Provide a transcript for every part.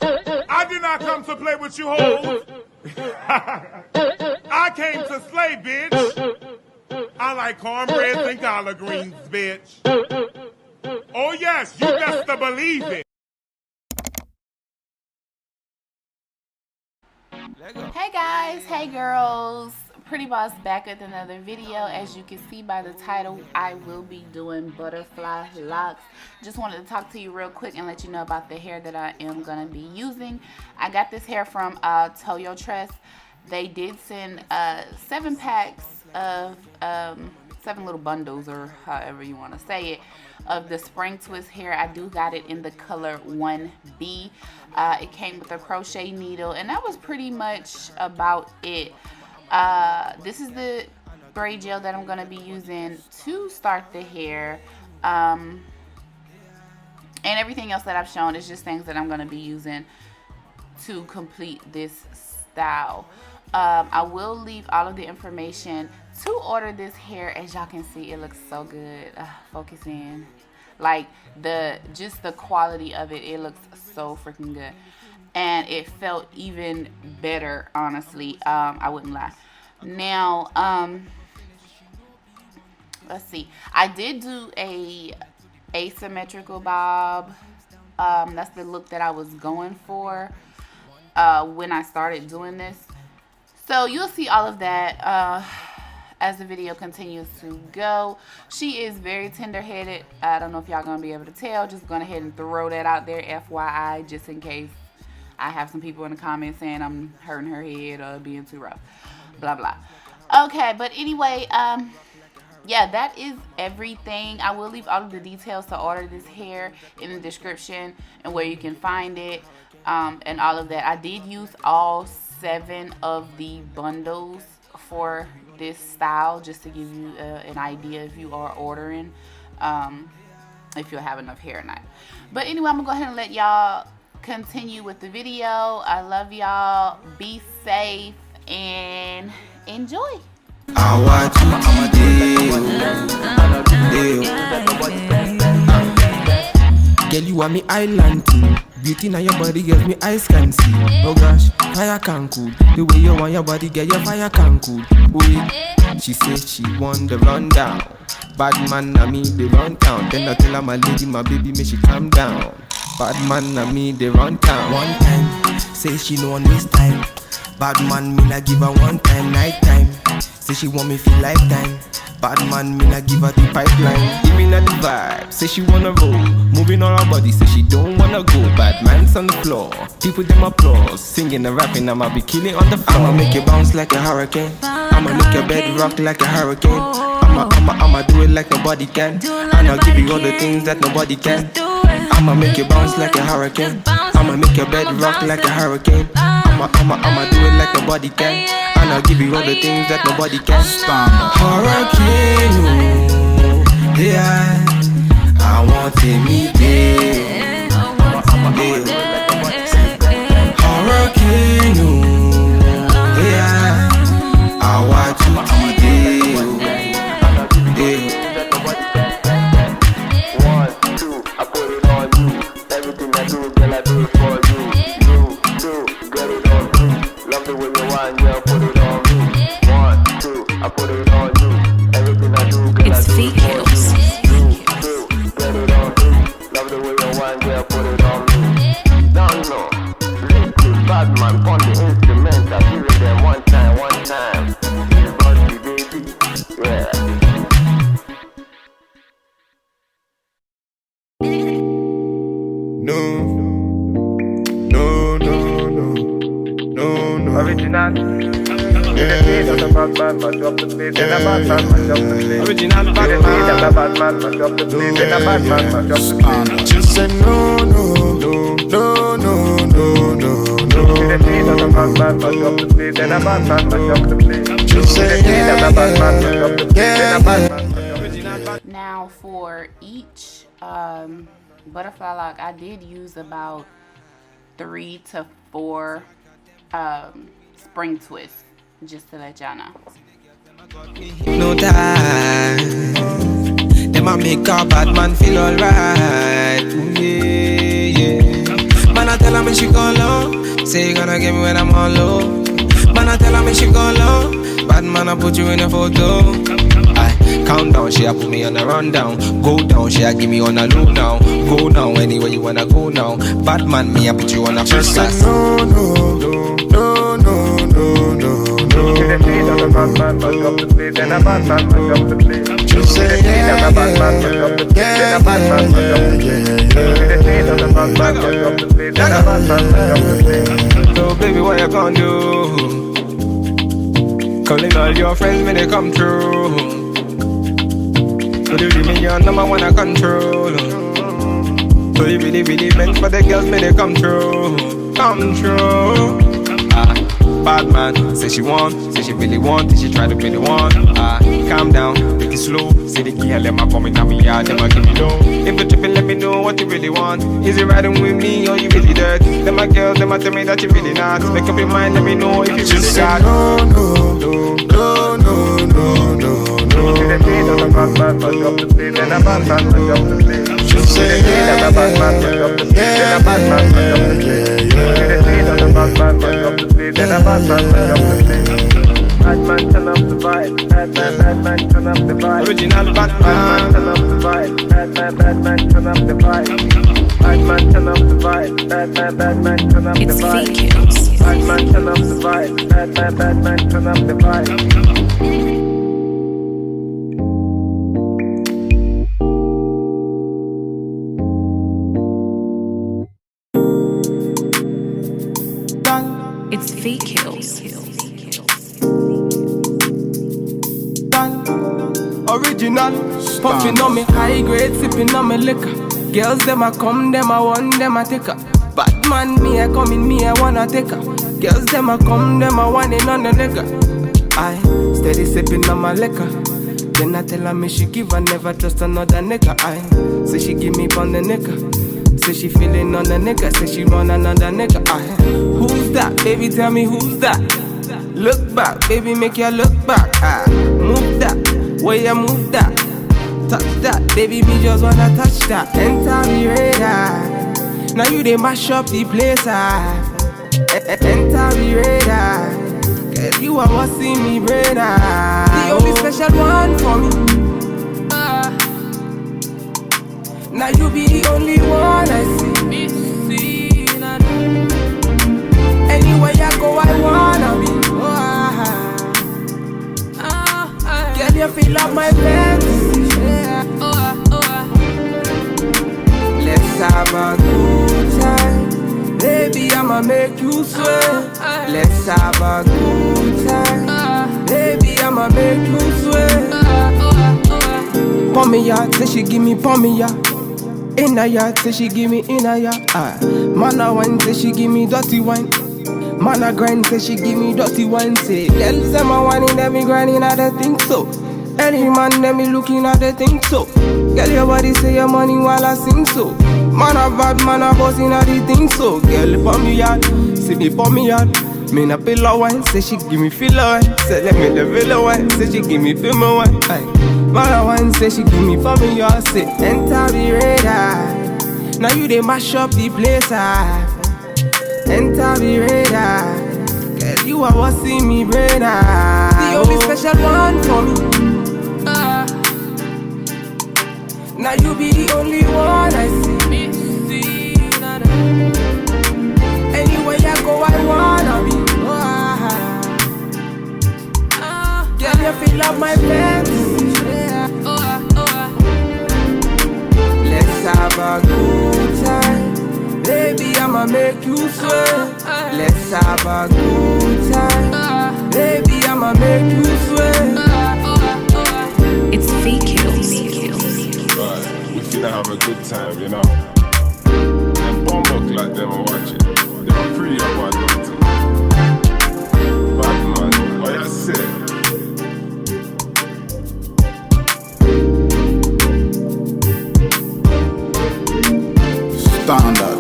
I did not come to play with you hoes. I came to slay, bitch. I like cornbread and collard greens, bitch. Oh yes, you best to believe it. Hey guys, hey girls, PrettyBoss back with another video. As you can see by the title, I will be doing butterfly locks. Just wanted to talk to you real quick and let you know about the hair that I am going to be using. I got this hair from Toyotress. They did send 7 packs of 7 little bundles, or however you want to say it, of the spring twist hair. I do got it in the color 1B. It came with a crochet needle, and that was pretty much about it. This is the spray gel that I'm going to be using to start the hair, and everything else that I've shown is just things that I'm going to be using to complete this style. I will leave all of the information to order this hair. As y'all can see, it looks so good. Focus in. Like just the quality of it, it looks so freaking good, and it felt even better, honestly. I wouldn't lie. Now let's see, I did do a asymmetrical bob. That's the look that I was going for when I started doing this, so you'll see all of that as the video continues to go. She is very tender-headed. I don't know if y'all gonna be able to tell. Just going ahead and throw that out there, FYI, just in case I have some people in the comments saying I'm hurting her head or being too rough, blah blah. Okay, but anyway, yeah, that is everything. I will leave all of the details to order this hair in the description and where you can find it, and all of that. I did use all 7 of the bundles for this style, just to give you an idea if you are ordering, if you'll have enough hair or not. But anyway, I'm gonna go ahead and let y'all continue with the video. I love y'all. Be safe and enjoy. Girl, you are me island team. Beauty now your body gives me eyes can see. Oh gosh, fire can cool. The way you want your body, get your fire can cool. Wait, she says she want the rundown. Bad man na me, they run town. Then I tell her my lady, my baby, may she calm down. Bad man na me, they run town. One time, say she no one waste time. Bad man, me na give her one time, night time. Say she want me feel lifetime. Bad man, me na give her the pipeline. Giving her the vibe, say she wanna roll. Moving on her body, say she don't wanna go. Bad man's on the floor, people them applause. Singing and rapping, I'ma be killing on the floor. I'ma make you bounce like a hurricane. I'ma make your bed rock like a hurricane. I'ma do it like nobody can. And I'll give you all the things that nobody can. I'ma make you bounce like a hurricane. I'ma make your bed rock like a hurricane. I'ma do it like nobody can. And I'll give you all the things that nobody can. Hurricane, oh, yeah, I want to meet you. Hurricane, oh, yeah, I want to meet you. 1, 2, I put it on you. Everything I do, girl, I do it for you. You, get it on me. Love the way you want, yeah, put it on me. 1, 2, I put it on you. Everything I do, girl, I do it for you. You, get it on me. Love the way you want, yeah, put it on me. Don't know. Listen, bad man, on the instrument. I give it them one time, one time. Body, baby, yeah. No. Original. Original bad man, mash up the place. Then a bad man, mash up the place. Original bad man. Then a bad man, mash up the place. Then a bad man, mash up the place. Just say no. Then a bad man, mash up the place. Then a bad man, mash up the place. Just say then a bad man, mash up the place. Then a bad man, mash up the place. Now for each butterfly lock, I did use about 3 to 4 spring twists, just to let y'all know. No time, them a make a bad man feel alright. Ooh, yeah. me she go low. Say you gonna get me when I'm on low. Man, I tell her me she go low. Bad man, I put you in a photo. I count down, she a put me on a rundown. Go down, she a give me on a low now. Go now, anywhere you wanna go now. Bad man, me I put you on a first class. No, no, no, no, no, no, no. She say yeah, So baby, what you gonna do? Calling all your friends when they come through. So you really your number one I control. So you really meant for the girls when they come through. Come true. Bad man, say she want, say she really want, say she try to be the one. Calm down, take it slow. Say the girl, let my come in on me yard, them a give me low. If you tripping, let me know what you really want. Is you riding with me or you really dirt? Them my girls, them a tell me that you really not. Make up your mind, let me know if you really got. no, no, no, no, no, no, no, no. She say yeah, Bad man, turn up the vibe. Bad man, turn up the vibe. Original Batman, turn up the vibe. Bad man, turn up the vibe. Bad man, turn up the vibe. Bad man, turn up the It's vibe. fake hills. Bad man, turn up the vibe. Bad man, turn up the vibe. It's fake hills. original. Puffing on me high grade, sipping on me liquor. Girls them a come, them a want, them a take her. Bad man, me a come in, me a wanna take her. Girls them a come, them a want it on the nigga. I steady sipping on my liquor. Then I tell her me she give her, never trust another nigga. I say she give me on the nigga. Say she feeling on the nigga, say she run another nigga. Who's that? Baby, tell me who's that? Look back, baby, make you look back. Move that, where you move that? Touch that, baby, me just wanna touch that. Enter the radar. Now you they mash up the place. Enter the radar. Girl, you are what see me brain. The only special one for me. Now you be the only one I see. Anywhere I go, I wanna be. Girl, you feel like my fantasy. Let's have a good time. Baby, I'ma make you sweat. Let's have a good time. Baby, I'ma make you sweat. Pon me ya, say she give me pon me ya. In a yard, say she give me in a yard. Man a wine, say she give me dirty wine. Man a grind, say she give me dirty wine. Say, girls them a whining, them me grinding, I don't think so. Any man, them me looking at the think so. Girl, your body say your money while I sing so. Man a bad, man a bossing at the thing so. Girl, pon me yard, see me pon me yard. Me na pillow wine, say she give me filler wine. Say let me the villa wine, say she give me film wine. Man a wine, say she give me for me yard. Say enter the radar. Now you they mash up the place. Enter the radar. Girl, you are what see me brain. The only special one for me. Now you be the only one I see. Anywhere I go, I wanna be. Girl, you feel like my fantasy. Let's have a good time. Baby, I'ma make you sweat. Let's have a good time. Baby, I'ma make you sweat. It's fake hills. Right, we finna have a good time, you know. Them bomb like them are watching. They're pretty up my daughter. Bad man, what you say? Standard.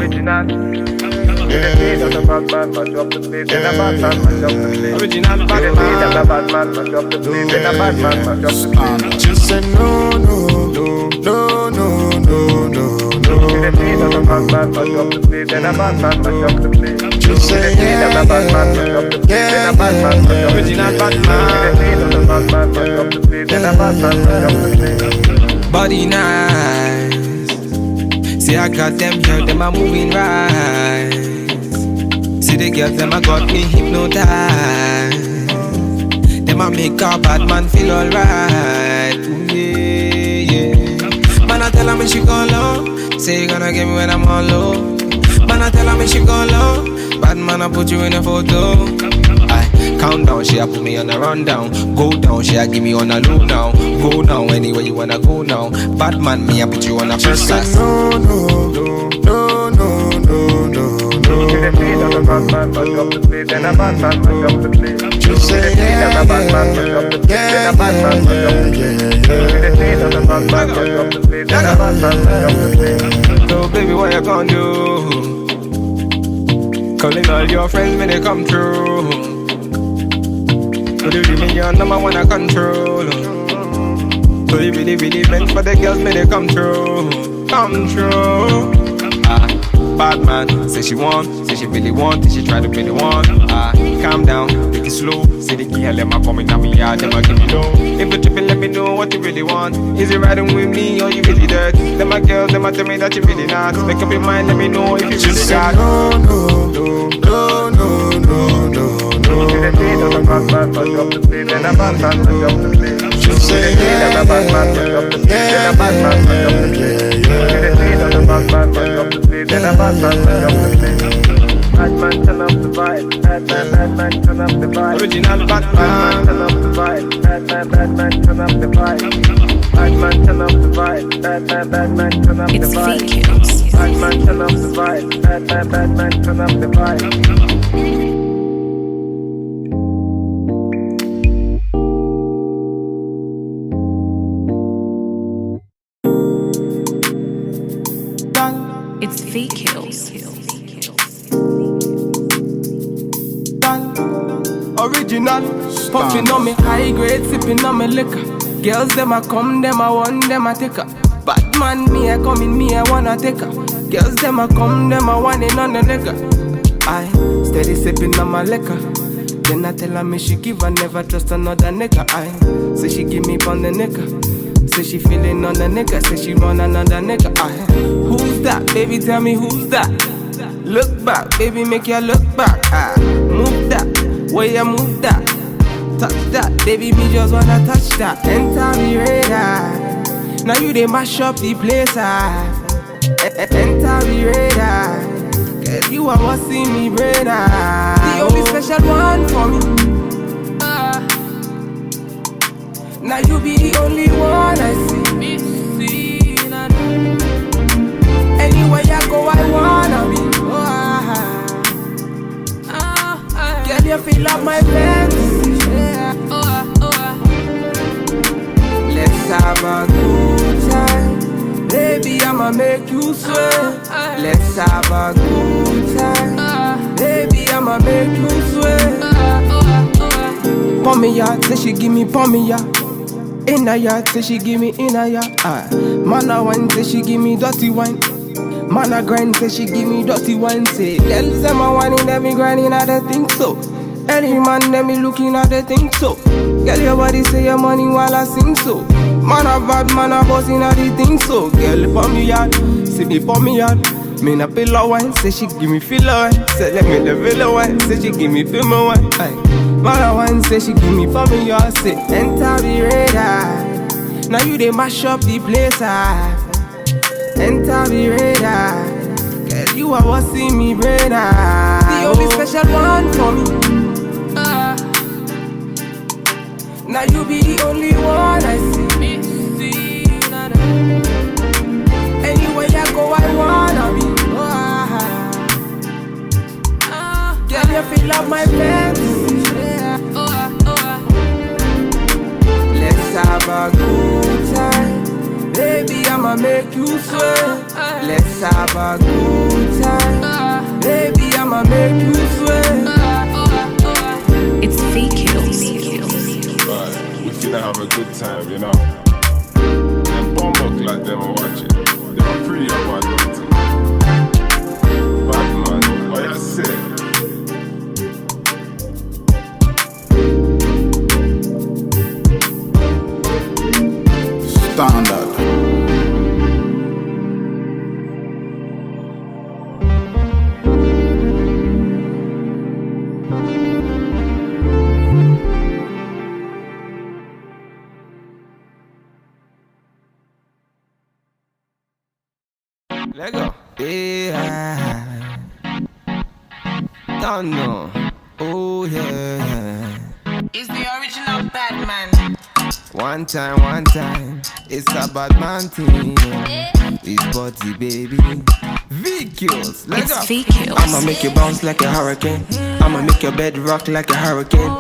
Original. The beat of the bad man, mash up the place. And a bad man, mash up the place. Original bad man. The beat of the bad man, mash up the place. And a bad man, mash up the place. Just say no, no, no, no, no, no, no, no. The beat of the bad man, mash up the place. And a bad man, mash up the place. Just say the beat of the bad man, mash up the place. And a bad man, mash up the place. Original bad man. The beat of the bad man, mash up the place. And a bad man, mash up the place. Body nice. See I got them here, them are moving right. See the girls, them a got me hypnotized. Them a make a bad man feel alright. Yeah, yeah. Man I tell her me she gon' low. Say you gonna get me when I'm on low. Man I tell her me she gon' low. Bad man I put you in a photo. Aye, count down, she a put me on a rundown. Go down, she a give me on a low now. Go now, anywhere you wanna go now. Bad man, me a put you on a first class. No, no, no, no, no, no, no. The beat of the bad man, mash up the place. And a bad man, mash up the place. Just say the beat of the bad man, mash up the place. And a bad man, mash up the place. The beat of the bad man, mash up the place. And a bad man, mash up the place. So baby, what you gonna do? Calling all your friends when they come through. So you give me your number one I control. So you really, really meant for the girls when they come through. Come through. Bad man, say she want, say she really want, she try to be the one. Calm down, take it slow. Say the girl, them a coming at me, yeah, them a give me low. If you tripping, let me know what you really want. Is it riding with me or you really dirt? Them a girls, them a tell me that you really not. Make up your mind, let me know if you really got. No, no, no, no, no, no, no, no. The beat of the bad man, mash up the place. And a bad man, mash up the place. Just say the beat of the bad man, mash up the place. And a bad man, mash up the place. The beat of the bad man, mash up the place. And a bad man, mash up the place. Bad man, turn up the vibe. Bad man, turn up the vibe. Original bad Bad man, man. turn up the vibe. Bad man, turn up the vibe. Bad man, turn up the vibe. Bad man, turn up the It's vibe. fake kills. Bad man, turn up the vibe. Bad man, turn up the vibe. It's fake kills. Original, puffin' on me high grade, sippin' on me liquor. Girls them a come, them a want, them a take her. Bad man, me a come in, me a wanna take her. Girls them a come, them a want it on the liquor. I steady sippin' on my liquor. Then I tell her me she give her, never trust another nigga. I say she give me pon the nigga. Say she feelin' on the nigga, say she want another nigga. Who's that? Baby, tell me who's that? Look back, baby, make ya look back. Move that, where you move that? Touch that, baby, me just wanna touch that. Enter me radar. Now you they mash up the place. Enter me radar. Girl, you are what's in me brain. The only special one for me. Now you be the only one I see. Anywhere I go, I wanna be. Girl, you fill up my fantasy. Let's have a good time. Baby, I'ma make you sweat. Let's have a good time. Baby, I'ma make you sweat. Pour me out, say she give me pour me out. In a yard, say she give me in a yard. Man a wine, say she give me dirty wine. Man a grind, say she give me dirty wine. Say, girls them a whining, them me grinding, I don't think so. Any man, them me looking at the thing so. Girl, your body say your money while I sing so. Man a bad, man a bossing at the thing so. Girl, pour me out, see me pour me out. Me na pillow wine, say she give me filler wine. Say let me the villa wine, say she give me film wine. Man a wine, say she give me for me, y'all say enter the radar. Now you they mash up the place. Enter the radar. Girl, you are what's in me brain. The only special one for me. Now you be the only one I see. Anywhere I go, I wanna be. Girl, you fill up my fantasy. Let's have a good time. Baby, I'ma I'ma make you sweat. Let's have a good time. Baby, I'ma make you sweat. It's fake kills. Right, we finna have a good time, you know. Them bumbuck like them and watch it. They are pretty up on them. Bad man, what you say? Standard. Let go. Yeah. Don't know. Oh yeah. It's the original Batman. One time. It's a bad man thing. It's body, baby. VQs. Let It's go. fake kills. I'ma make you bounce like a hurricane. I'ma make your bed rock like a hurricane.